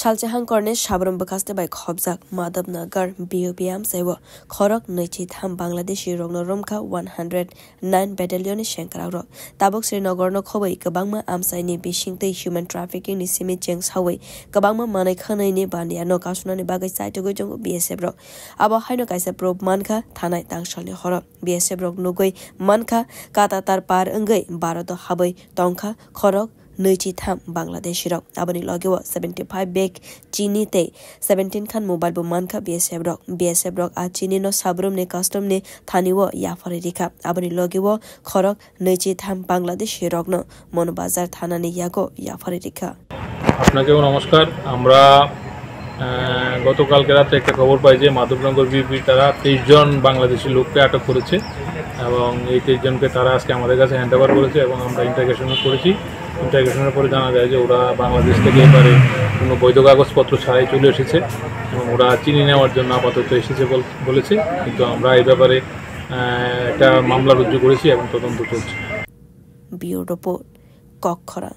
Shaljahan Korne Shabram Bakaste by Khobzak Madab Nagar BOPM Sewo Khorok Nechi Tham Bangladeshi Rogno Romka 109 Battalion Shankararo Tabok Srinagar no Khowai Kabangma Amsai ni Bishingte Human Trafficking ni Simi Jengs Hawaii Kabangma Manai Khana ni Bandia no Kasuna ni Bagai Sai to go jong BSF Rock Aba Haino Kaisa Prob Manka Thanai Tangshal ni Horo BSF Rock Nugoi Manka Katatar Par Engai Barado Habai Tonka Khorok Nechi Tham Bangladesh Rock Abani Logewa 75 bag Chini te 17 khan mobile bo manka BSF Rock a Chini no sabrum ne custom ne thaniwo yafare rikha Abani Logewa Khorok Nechi Tham Bangladesh Rock no Monobazar Thana ne yago yafare rikha আপনাকেও নমস্কার আমরা গতকালকে রাতে একটা খবর পাই যে Madhabnagar BP তারা 23 জন বাংলাদেশি লোককে আটক করেছে এবং এই 23 জনকে তারা আজকে আমাদের কাছে হ্যান্ডওভার করেছে এবং আমরা ইন্টারোগেশন করেছি ইন্টারোগেশনের পরে জানা যায় যে ওরা বাংলাদেশ থেকে এবারে কোনো বৈধ কাগজপত্র ছাড়াই চলে এসেছে এবং ওরা চিনি নেওয়ার জন্য আপাতত এসেছে বলেছে কিন্তু আমরা এই ব্যাপারে একটা মামলা রুজু করেছি এবং তদন্ত চলছে বিউরো রিপোর্ট কক্ষরা